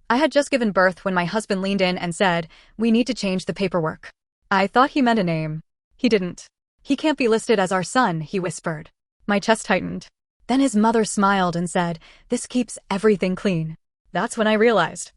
I had just given birth when my husband leaned in and said, "We need to change the paperwork." I thought he meant a name. He didn't. "He can't be listed as our son," he whispered. My chest tightened. Then his mother smiled and said, "This keeps everything clean." That's when I realized.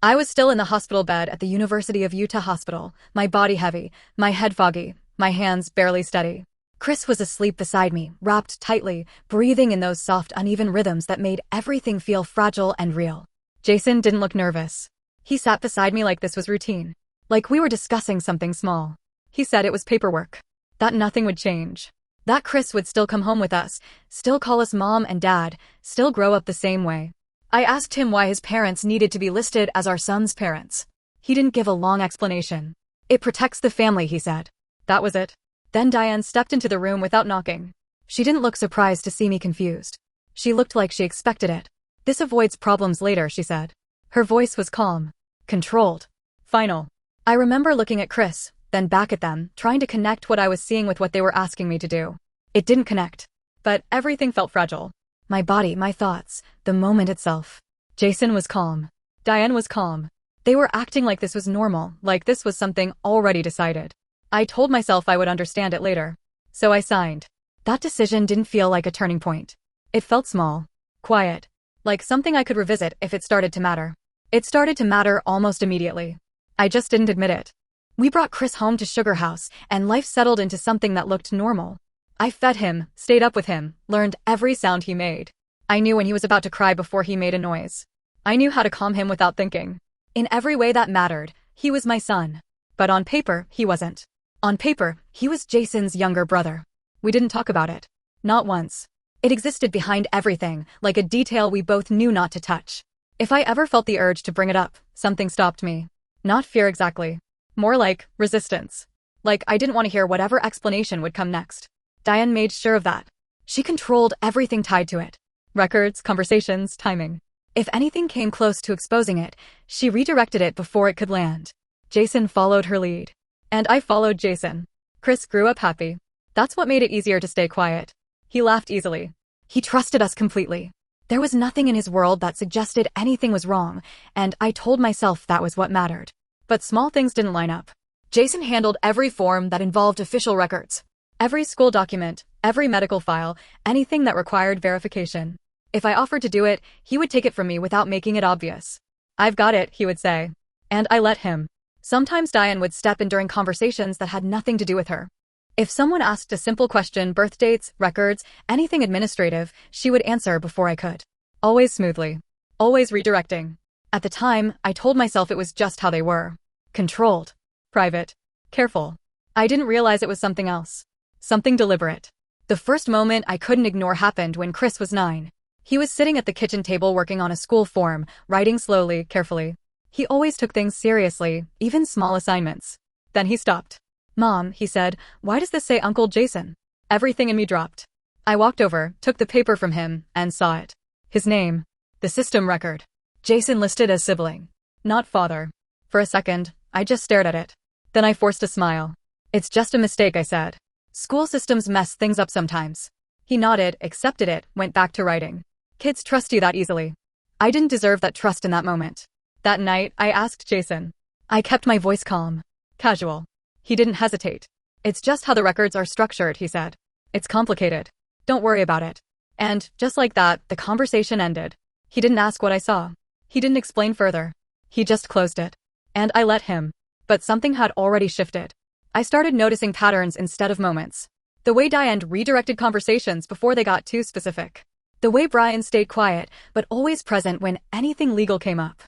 I was still in the hospital bed at the University of Utah hospital, my body heavy, my head foggy, my hands barely steady. Chris was asleep beside me, wrapped tightly, breathing in those soft, uneven rhythms that made everything feel fragile and real. Jason didn't look nervous. He sat beside me like this was routine. Like we were discussing something small. He said it was paperwork. That nothing would change. That Chris would still come home with us, still call us mom and dad, still grow up the same way. I asked him why his parents needed to be listed as our son's parents. He didn't give a long explanation. "It protects the family," he said. That was it. Then Diane stepped into the room without knocking. She didn't look surprised to see me confused. She looked like she expected it. "This avoids problems later," she said. Her voice was calm, controlled, final. I remember looking at Chris, then back at them, trying to connect what I was seeing with what they were asking me to do. It didn't connect. But everything felt fragile. My body, my thoughts, the moment itself. Jason was calm. Diane was calm. They were acting like this was normal, like this was something already decided. I told myself I would understand it later. So I signed. That decision didn't feel like a turning point. It felt small, quiet, like something I could revisit if it started to matter. It started to matter almost immediately. I just didn't admit it. We brought Chris home to Sugar House, and life settled into something that looked normal. I fed him, stayed up with him, learned every sound he made. I knew when he was about to cry before he made a noise. I knew how to calm him without thinking. In every way that mattered, he was my son. But on paper, he wasn't. On paper, he was Jason's younger brother. We didn't talk about it. Not once. It existed behind everything, like a detail we both knew not to touch. If I ever felt the urge to bring it up, something stopped me. Not fear exactly. More like resistance. Like I didn't want to hear whatever explanation would come next. Diane made sure of that. She controlled everything tied to it. Records, conversations, timing. If anything came close to exposing it, she redirected it before it could land. Jason followed her lead. And I followed Jason. Chris grew up happy. That's what made it easier to stay quiet. He laughed easily. He trusted us completely. There was nothing in his world that suggested anything was wrong, and I told myself that was what mattered. But small things didn't line up. Jason handled every form that involved official records. Every school document, every medical file, anything that required verification. If I offered to do it, he would take it from me without making it obvious. "I've got it," he would say. And I let him. Sometimes Diane would step in during conversations that had nothing to do with her. If someone asked a simple question, birth dates, records, anything administrative, she would answer before I could. Always smoothly. Always redirecting. At the time, I told myself it was just how they were. Controlled. Private. Careful. I didn't realize it was something else. Something deliberate. The first moment I couldn't ignore happened when Chris was 9. He was sitting at the kitchen table working on a school form, writing slowly, carefully. He always took things seriously, even small assignments. Then he stopped. "Mom," he said, "why does this say Uncle Jason?" Everything in me dropped. I walked over, took the paper from him, and saw it. His name. The system record. Jason listed as sibling. Not father. For a second, I just stared at it. Then I forced a smile. "It's just a mistake," I said. "School systems mess things up sometimes." He nodded, accepted it, went back to writing. Kids trust you that easily. I didn't deserve that trust in that moment. That night, I asked Jason. I kept my voice calm. Casual. He didn't hesitate. "It's just how the records are structured," he said. "It's complicated. Don't worry about it." And, just like that, the conversation ended. He didn't ask what I saw. He didn't explain further. He just closed it. And I let him. But something had already shifted. I started noticing patterns instead of moments. The way Diane redirected conversations before they got too specific. The way Brian stayed quiet, but always present when anything legal came up.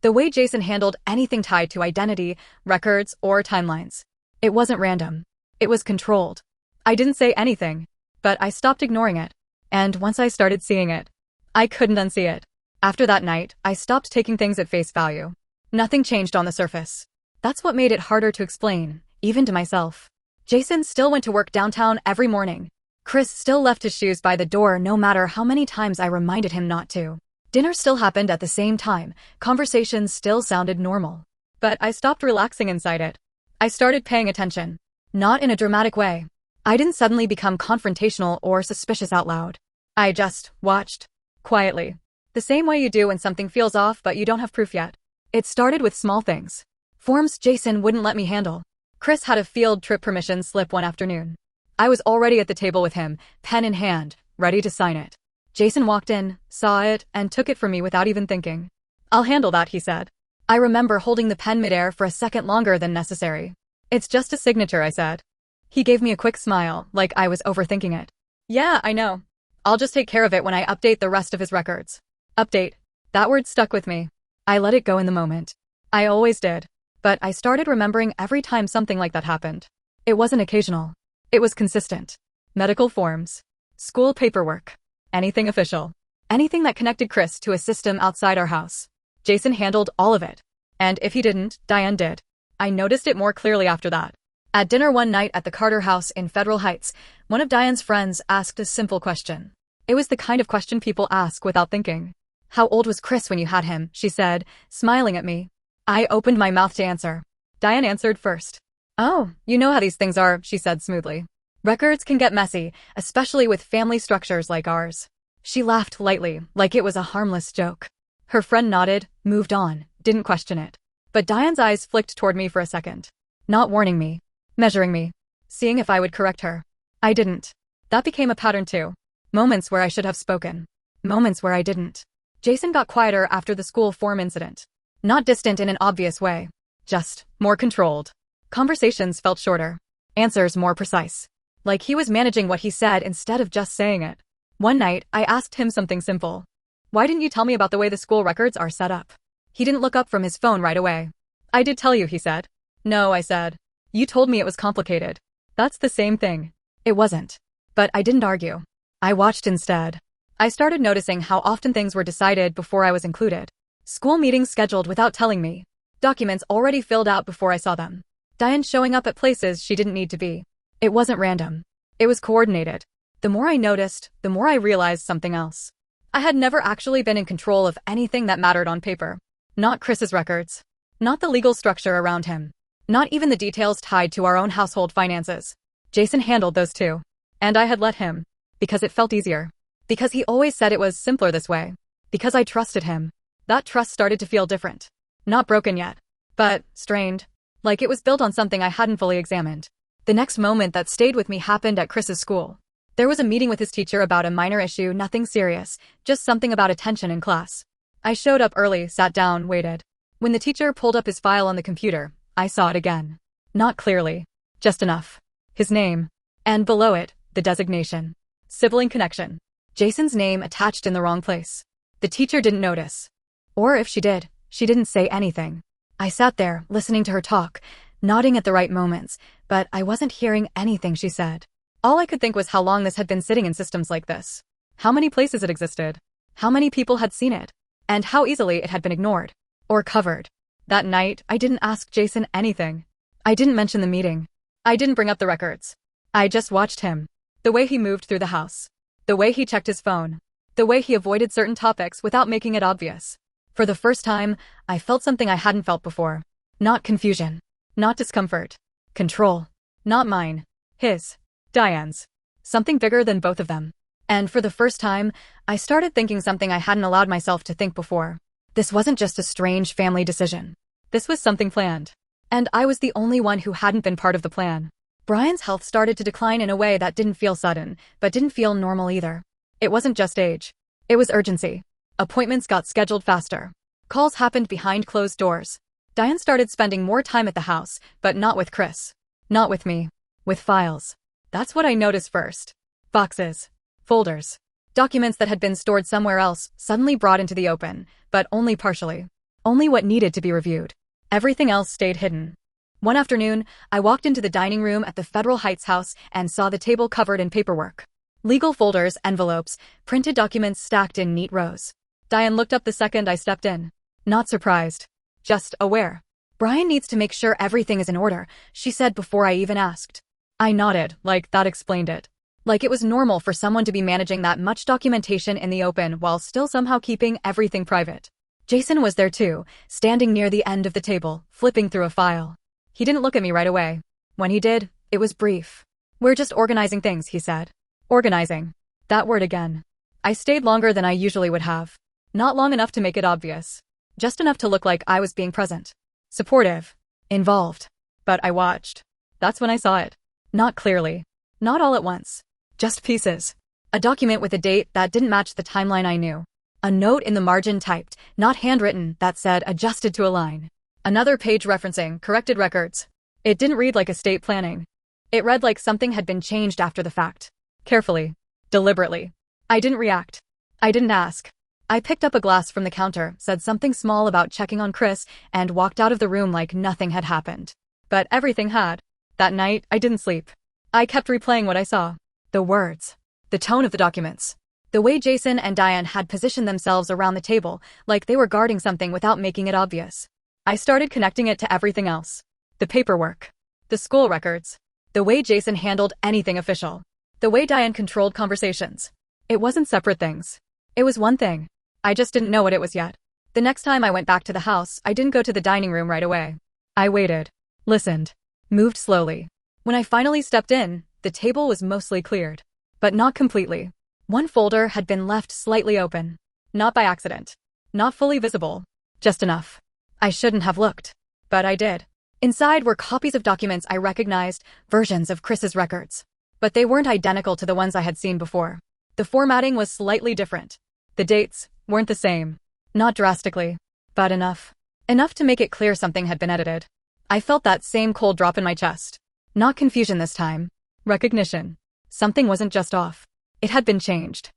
The way Jason handled anything tied to identity, records, or timelines. It wasn't random. It was controlled. I didn't say anything, but I stopped ignoring it. And once I started seeing it, I couldn't unsee it. After that night, I stopped taking things at face value. Nothing changed on the surface. That's what made it harder to explain, even to myself. Jason still went to work downtown every morning. Chris still left his shoes by the door no matter how many times I reminded him not to. Dinner still happened at the same time. Conversations still sounded normal. But I stopped relaxing inside it. I started paying attention. Not in a dramatic way. I didn't suddenly become confrontational or suspicious out loud. I just watched. Quietly. The same way you do when something feels off but you don't have proof yet. It started with small things. Forms Jason wouldn't let me handle. Chris had a field trip permission slip one afternoon. I was already at the table with him, pen in hand, ready to sign it. Jason walked in, saw it, and took it from me without even thinking. "I'll handle that," he said. I remember holding the pen midair for a second longer than necessary. "It's just a signature," I said. He gave me a quick smile, like I was overthinking it. "Yeah, I know. I'll just take care of it when I update the rest of his records." Update. That word stuck with me. I let it go in the moment. I always did. But I started remembering every time something like that happened. It wasn't occasional. It was consistent. Medical forms. School paperwork. Anything official. Anything that connected Chris to a system outside our house. Jason handled all of it. And if he didn't, Diane did. I noticed it more clearly after that. At dinner one night at the Carter house in Federal Heights, one of Diane's friends asked a simple question. It was the kind of question people ask without thinking. "How old was Chris when you had him?" she said, smiling at me. I opened my mouth to answer. Diane answered first. "Oh, you know how these things are," she said smoothly. "Records can get messy, especially with family structures like ours." She laughed lightly, like it was a harmless joke. Her friend nodded, moved on, didn't question it. But Diane's eyes flicked toward me for a second. Not warning me. Measuring me. Seeing if I would correct her. I didn't. That became a pattern too. Moments where I should have spoken. Moments where I didn't. Jason got quieter after the school form incident. Not distant in an obvious way. Just more controlled. Conversations felt shorter. Answers more precise. Like he was managing what he said instead of just saying it. One night, I asked him something simple. "Why didn't you tell me about the way the school records are set up?" He didn't look up from his phone right away. "I did tell you," he said. "No," I said. "You told me it was complicated." "That's the same thing." It wasn't. But I didn't argue. I watched instead. I started noticing how often things were decided before I was included. School meetings scheduled without telling me. Documents already filled out before I saw them. Diane showing up at places she didn't need to be. It wasn't random. It was coordinated. The more I noticed, the more I realized something else. I had never actually been in control of anything that mattered on paper. Not Chris's records. Not the legal structure around him. Not even the details tied to our own household finances. Jason handled those too. And I had let him. Because it felt easier. Because he always said it was simpler this way. Because I trusted him. That trust started to feel different. Not broken yet. But strained. Like it was built on something I hadn't fully examined. The next moment that stayed with me happened at Chris's school. There was a meeting with his teacher about a minor issue, nothing serious, just something about attention in class. I showed up early, sat down, waited. When the teacher pulled up his file on the computer, I saw it again. Not clearly. Just enough. His name. And below it, the designation. Sibling connection. Jason's name attached in the wrong place. The teacher didn't notice. Or if she did, she didn't say anything. I sat there, listening to her talk, nodding at the right moments, but I wasn't hearing anything she said. All I could think was how long this had been sitting in systems like this. How many places it existed. How many people had seen it. And how easily it had been ignored. Or covered. That night, I didn't ask Jason anything. I didn't mention the meeting. I didn't bring up the records. I just watched him. The way he moved through the house. The way he checked his phone. The way he avoided certain topics without making it obvious. For the first time, I felt something I hadn't felt before. Not confusion. Not discomfort. Control. Not mine. His. Diane's. Something bigger than both of them. And for the first time, I started thinking something I hadn't allowed myself to think before. This wasn't just a strange family decision. This was something planned. And I was the only one who hadn't been part of the plan. Brian's health started to decline in a way that didn't feel sudden, but didn't feel normal either. It wasn't just age. It was urgency. Appointments got scheduled faster. Calls happened behind closed doors. Diane started spending more time at the house, but not with Chris. Not with me. With files. That's what I noticed first. Boxes. Folders. Documents that had been stored somewhere else, suddenly brought into the open, but only partially. Only what needed to be reviewed. Everything else stayed hidden. One afternoon, I walked into the dining room at the Federal Heights house and saw the table covered in paperwork. Legal folders, envelopes, printed documents stacked in neat rows. Diane looked up the second I stepped in. Not surprised. Just aware. "Brian needs to make sure everything is in order," she said before I even asked. I nodded, like that explained it. Like it was normal for someone to be managing that much documentation in the open while still somehow keeping everything private. Jason was there too, standing near the end of the table, flipping through a file. He didn't look at me right away. When he did, it was brief. "We're just organizing things," he said. Organizing. That word again. I stayed longer than I usually would have. Not long enough to make it obvious. Just enough to look like I was being present. Supportive. Involved. But I watched. That's when I saw it. Not clearly. Not all at once. Just pieces. A document with a date that didn't match the timeline I knew. A note in the margin typed, not handwritten, that said adjusted to align. Another page referencing corrected records. It didn't read like estate planning. It read like something had been changed after the fact. Carefully. Deliberately. I didn't react. I didn't ask. I picked up a glass from the counter, said something small about checking on Chris, and walked out of the room like nothing had happened. But everything had. That night, I didn't sleep. I kept replaying what I saw. The words. The tone of the documents. The way Jason and Diane had positioned themselves around the table, like they were guarding something without making it obvious. I started connecting it to everything else. The paperwork. The school records. The way Jason handled anything official. The way Diane controlled conversations. It wasn't separate things. It was one thing. I just didn't know what it was yet. The next time I went back to the house, I didn't go to the dining room right away. I waited. Listened. Moved slowly. When I finally stepped in, the table was mostly cleared. But not completely. One folder had been left slightly open. Not by accident. Not fully visible. Just enough. I shouldn't have looked. But I did. Inside were copies of documents I recognized, versions of Chris's records. But they weren't identical to the ones I had seen before. The formatting was slightly different. The dates weren't the same. Not drastically. But enough. Enough to make it clear something had been edited. I felt that same cold drop in my chest. Not confusion this time. Recognition. Something wasn't just off. It had been changed.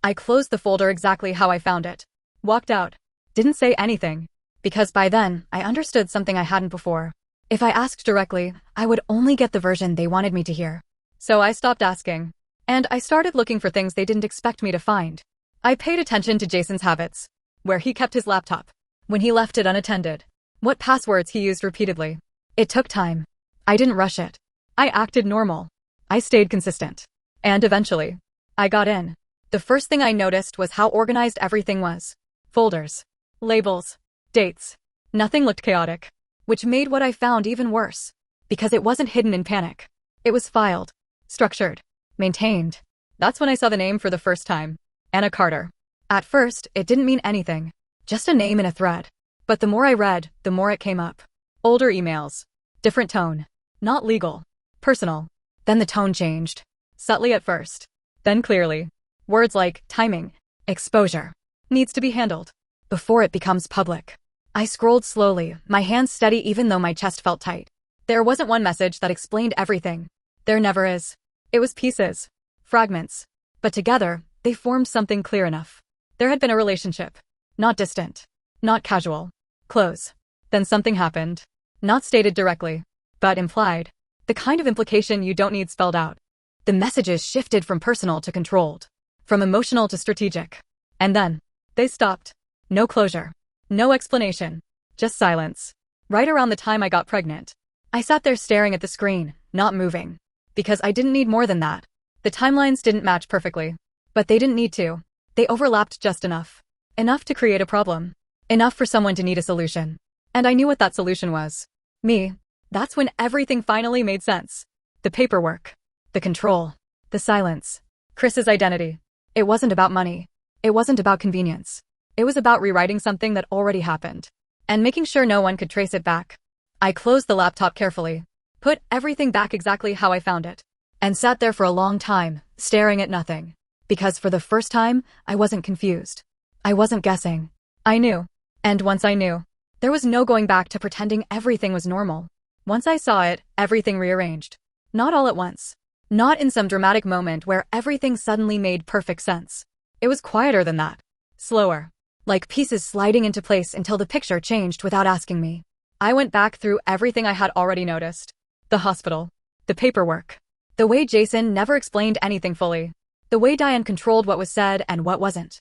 I closed the folder exactly how I found it. Walked out. Didn't say anything. Because by then, I understood something I hadn't before. If I asked directly, I would only get the version they wanted me to hear. So I stopped asking. And I started looking for things they didn't expect me to find. I paid attention to Jason's habits. Where he kept his laptop. When he left it unattended. What passwords he used repeatedly. It took time. I didn't rush it. I acted normal. I stayed consistent. And eventually, I got in. The first thing I noticed was how organized everything was. Folders. Labels. Dates. Nothing looked chaotic. Which made what I found even worse. Because it wasn't hidden in panic. It was filed. Structured. Maintained. That's when I saw the name for the first time. Anna Carter. At first, it didn't mean anything. Just a name in a thread. But the more I read, the more it came up. Older emails. Different tone. Not legal. Personal. Then the tone changed. Subtly at first. Then clearly. Words like timing, exposure, needs to be handled. Before it becomes public. I scrolled slowly, my hands steady even though my chest felt tight. There wasn't one message that explained everything. There never is. It was pieces. Fragments. But together, they formed something clear enough. There had been a relationship. Not distant. Not casual. Close. Then something happened. Not stated directly. But implied. The kind of implication you don't need spelled out. The messages shifted from personal to controlled. From emotional to strategic. And then, they stopped. No closure. No explanation. Just silence. Right around the time I got pregnant. I sat there staring at the screen, not moving. Because I didn't need more than that. The timelines didn't match perfectly. But they didn't need to. They overlapped just enough. Enough to create a problem. Enough for someone to need a solution. And I knew what that solution was. Me. That's when everything finally made sense. The paperwork. The control. The silence. Chris's identity. It wasn't about money. It wasn't about convenience. It was about rewriting something that already happened. And making sure no one could trace it back. I closed the laptop carefully. Put everything back exactly how I found it. And sat there for a long time, staring at nothing. Because for the first time, I wasn't confused. I wasn't guessing. I knew. And once I knew, there was no going back to pretending everything was normal. Once I saw it, everything rearranged. Not all at once. Not in some dramatic moment where everything suddenly made perfect sense. It was quieter than that. Slower. Like pieces sliding into place until the picture changed without asking me. I went back through everything I had already noticed. The hospital. The paperwork. The way Jason never explained anything fully. The way Diane controlled what was said and what wasn't.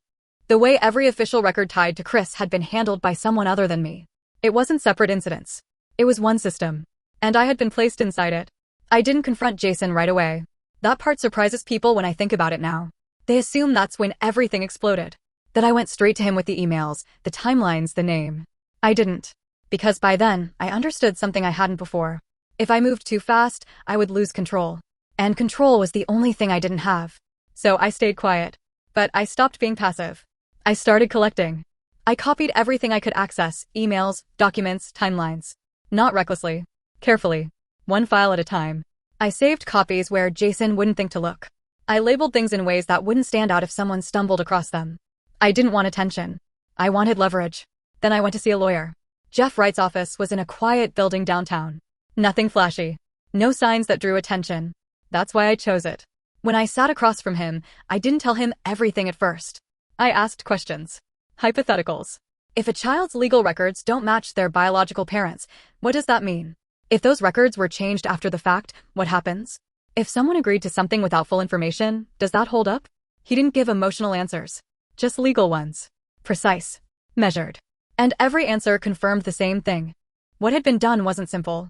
The way every official record tied to Chris had been handled by someone other than me. It wasn't separate incidents. It was one system. And I had been placed inside it. I didn't confront Jason right away. That part surprises people when I think about it now. They assume that's when everything exploded. That I went straight to him with the emails, the timelines, the name. I didn't. Because by then, I understood something I hadn't before. If I moved too fast, I would lose control. And control was the only thing I didn't have. So I stayed quiet. But I stopped being passive. I started collecting. I copied everything I could access, emails, documents, timelines. Not recklessly. Carefully. One file at a time. I saved copies where Jason wouldn't think to look. I labeled things in ways that wouldn't stand out if someone stumbled across them. I didn't want attention. I wanted leverage. Then I went to see a lawyer. Jeff Wright's office was in a quiet building downtown. Nothing flashy. No signs that drew attention. That's why I chose it. When I sat across from him, I didn't tell him everything at first. I asked questions. Hypotheticals. If a child's legal records don't match their biological parents, what does that mean? If those records were changed after the fact, what happens? If someone agreed to something without full information, does that hold up? He didn't give emotional answers. Just legal ones. Precise. Measured. And every answer confirmed the same thing. What had been done wasn't simple.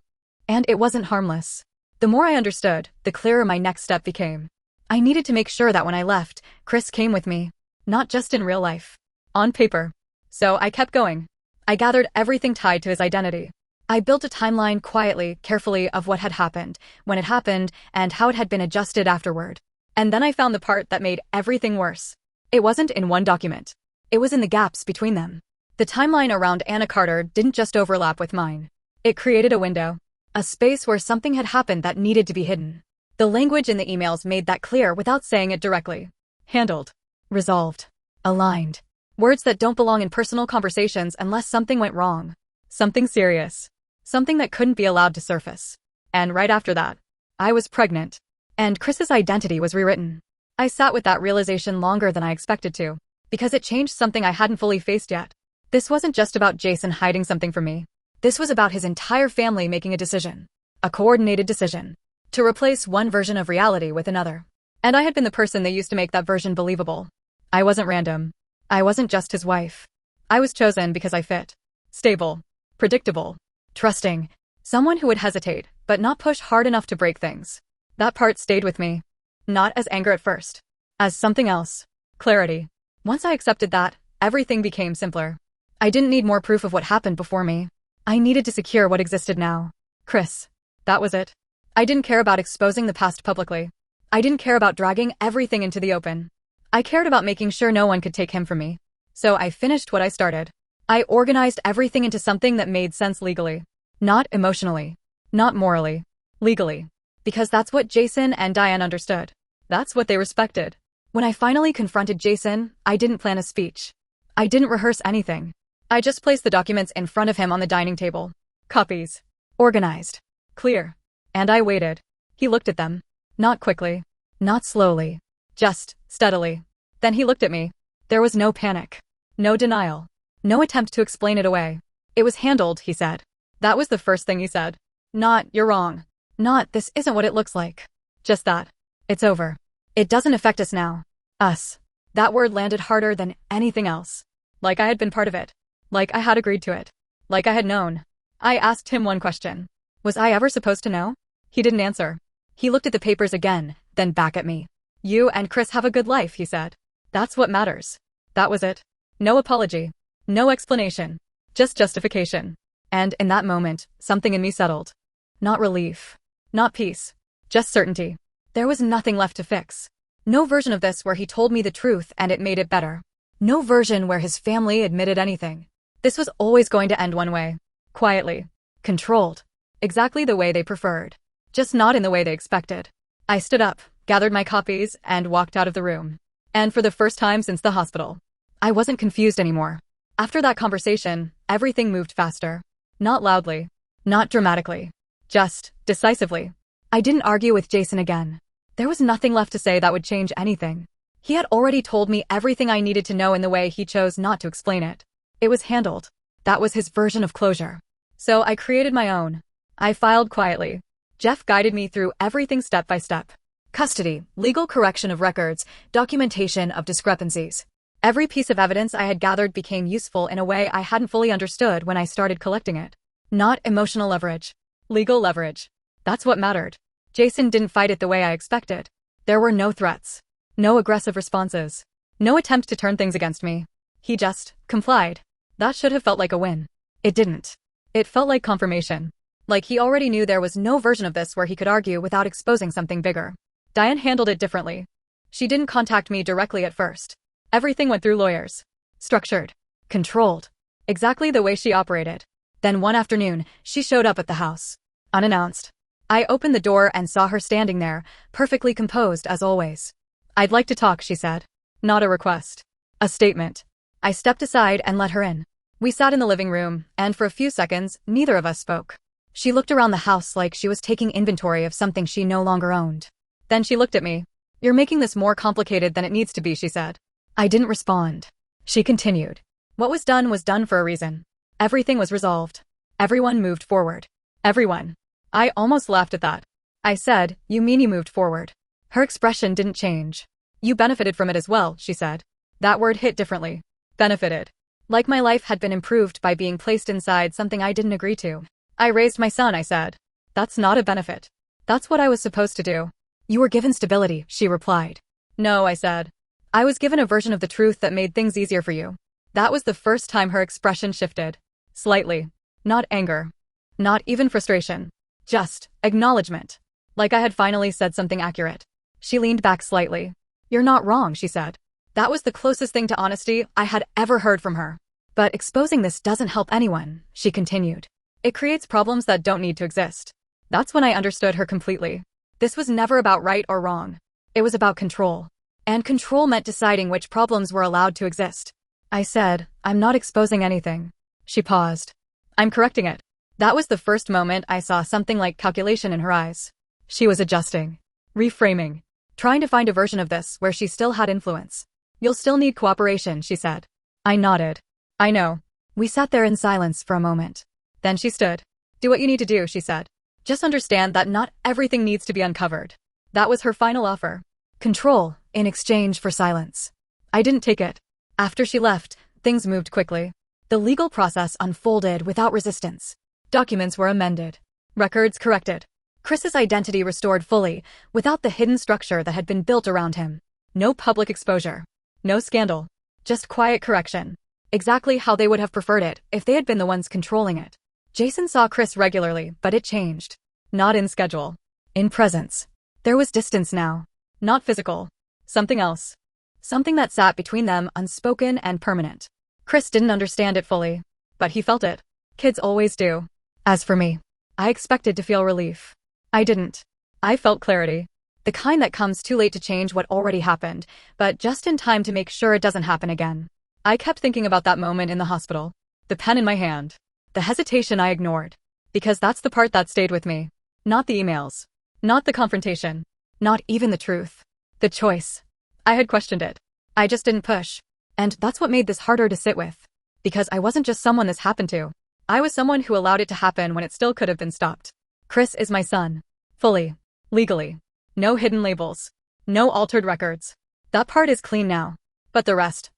And it wasn't harmless. The more I understood, the clearer my next step became. I needed to make sure that when I left, Chris came with me. Not just in real life. On paper. So I kept going. I gathered everything tied to his identity. I built a timeline quietly, carefully of what had happened, when it happened, and how it had been adjusted afterward. And then I found the part that made everything worse. It wasn't in one document. It was in the gaps between them. The timeline around Anna Carter didn't just overlap with mine. It created a window. A space where something had happened that needed to be hidden. The language in the emails made that clear without saying it directly. Handled. Resolved. Aligned. Words that don't belong in personal conversations unless something went wrong. Something serious. Something that couldn't be allowed to surface. And right after that, I was pregnant. And Chris's identity was rewritten. I sat with that realization longer than I expected to, because it changed something I hadn't fully faced yet. This wasn't just about Jason hiding something from me. This was about his entire family making a decision. A coordinated decision. To replace one version of reality with another. And I had been the person they used to make that version believable. I wasn't random. I wasn't just his wife. I was chosen because I fit. Stable. Predictable. Trusting. Someone who would hesitate, but not push hard enough to break things. That part stayed with me. Not as anger at first. As something else. Clarity. Once I accepted that, everything became simpler. I didn't need more proof of what happened before me. I needed to secure what existed now. Chris. That was it. I didn't care about exposing the past publicly. I didn't care about dragging everything into the open. I cared about making sure no one could take him from me. So I finished what I started. I organized everything into something that made sense legally. Not emotionally. Not morally. Legally. Because that's what Jason and Diane understood. That's what they respected. When I finally confronted Jason, I didn't plan a speech. I didn't rehearse anything. I just placed the documents in front of him on the dining table. Copies. Organized. Clear. And I waited. He looked at them. Not quickly. Not slowly. Just steadily. Then he looked at me. There was no panic. No denial. No attempt to explain it away. It was handled, he said. That was the first thing he said. Not, you're wrong. Not, this isn't what it looks like. Just that. It's over. It doesn't affect us now. Us. That word landed harder than anything else. Like I had been part of it. Like I had agreed to it. Like I had known. I asked him one question. Was I ever supposed to know? He didn't answer. He looked at the papers again, then back at me. You and Chris have a good life, he said. That's what matters. That was it. No apology. No explanation. Just justification. And in that moment, something in me settled. Not relief. Not peace. Just certainty. There was nothing left to fix. No version of this where he told me the truth and it made it better. No version where his family admitted anything. This was always going to end one way. Quietly. Controlled. Exactly the way they preferred. Just not in the way they expected. I stood up, gathered my copies, and walked out of the room. And for the first time since the hospital, I wasn't confused anymore. After that conversation, everything moved faster. Not loudly. Not dramatically. Just decisively. I didn't argue with Jason again. There was nothing left to say that would change anything. He had already told me everything I needed to know in the way he chose not to explain it. It was handled. That was his version of closure. So I created my own. I filed quietly. Jeff guided me through everything step by step. Custody, legal correction of records, documentation of discrepancies. Every piece of evidence I had gathered became useful in a way I hadn't fully understood when I started collecting it. Not emotional leverage. Legal leverage. That's what mattered. Jason didn't fight it the way I expected. There were no threats. No aggressive responses. No attempt to turn things against me. He just complied. That should have felt like a win. It didn't. It felt like confirmation. Like he already knew there was no version of this where he could argue without exposing something bigger. Diane handled it differently. She didn't contact me directly at first. Everything went through lawyers. Structured. Controlled. Exactly the way she operated. Then one afternoon, she showed up at the house. Unannounced. I opened the door and saw her standing there, perfectly composed as always. "I'd like to talk," she said. Not a request. A statement. I stepped aside and let her in. We sat in the living room, and for a few seconds, neither of us spoke. She looked around the house like she was taking inventory of something she no longer owned. Then she looked at me. "You're making this more complicated than it needs to be," she said. I didn't respond. She continued. "What was done for a reason. Everything was resolved. Everyone moved forward. Everyone." I almost laughed at that. I said, "You mean you moved forward?" Her expression didn't change. "You benefited from it as well," she said. That word hit differently. Benefited. Like my life had been improved by being placed inside something I didn't agree to. "I raised my son," I said. "That's not a benefit. That's what I was supposed to do." "You were given stability," she replied. "No," I said. "I was given a version of the truth that made things easier for you." That was the first time her expression shifted. Slightly. Not anger. Not even frustration. Just acknowledgement. Like I had finally said something accurate. She leaned back slightly. "You're not wrong," she said. That was the closest thing to honesty I had ever heard from her. "But exposing this doesn't help anyone," she continued. "It creates problems that don't need to exist." That's when I understood her completely. This was never about right or wrong. It was about control. And control meant deciding which problems were allowed to exist. I said, "I'm not exposing anything." She paused. "I'm correcting it." That was the first moment I saw something like calculation in her eyes. She was adjusting. Reframing. Trying to find a version of this where she still had influence. "You'll still need cooperation," she said. I nodded. "I know." We sat there in silence for a moment. Then she stood. "Do what you need to do," she said. "Just understand that not everything needs to be uncovered." That was her final offer. Control, in exchange for silence. I didn't take it. After she left, things moved quickly. The legal process unfolded without resistance. Documents were amended. Records corrected. Chris's identity restored fully, without the hidden structure that had been built around him. No public exposure. No scandal. Just quiet correction. Exactly how they would have preferred it if they had been the ones controlling it. Jason saw Chris regularly, but it changed. Not in schedule. In presence. There was distance now. Not physical. Something else. Something that sat between them, unspoken and permanent. Chris didn't understand it fully, but he felt it. Kids always do. As for me, I expected to feel relief. I didn't. I felt clarity. The kind that comes too late to change what already happened, but just in time to make sure it doesn't happen again. I kept thinking about that moment in the hospital. The pen in my hand. The hesitation I ignored. Because that's the part that stayed with me. Not the emails. Not the confrontation. Not even the truth. The choice. I had questioned it. I just didn't push. And that's what made this harder to sit with. Because I wasn't just someone this happened to. I was someone who allowed it to happen when it still could have been stopped. Chris is my son. Fully. Legally. No hidden labels. No altered records. That part is clean now. But the rest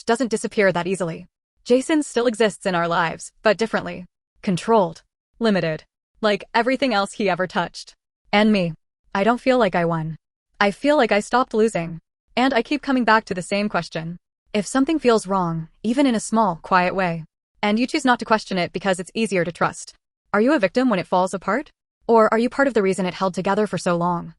doesn't disappear that easily. Jason still exists in our lives, but differently. Controlled. Limited. Like everything else he ever touched. And me. I don't feel like I won. I feel like I stopped losing. And I keep coming back to the same question. If something feels wrong, even in a small, quiet way, and you choose not to question it because it's easier to trust, are you a victim when it falls apart? Or are you part of the reason it held together for so long?